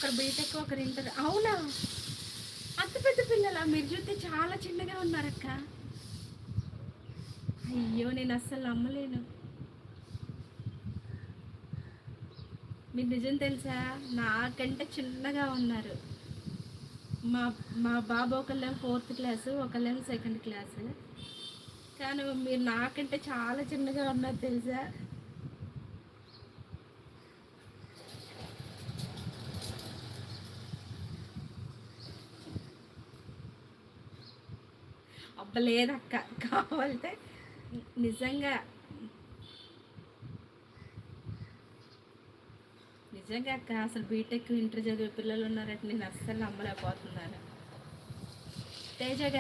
ఒకరు బీటెక్, ఒకరు ఇంటర్. అవునా? అంత పెద్ద పిల్లలా? మీరు చూస్తే చాలా చిన్నగా ఉన్నారక్క. అయ్యో! నేను అస్సలు నమ్మలేను. మీకు నిజం తెలుసా? నాకంటే చిన్నగా ఉన్నారు. మా మా బాబు ఒకళ్ళేమో 4th క్లాసు, ఒకళ్ళేమో 2nd క్లాసు. కానీ మీరు నాకంటే చాలా చిన్నగా ఉన్నారు తెలుసా? అబ్బ లేదక్క. కావాలంటే నిజంగా నిజంగా అక్క, అసలు బీటెక్, ఇంటర్ చదివే పిల్లలు ఉన్నారంటే నేను అస్సలు నమ్మలేకపోతున్నాను. తేజ గారు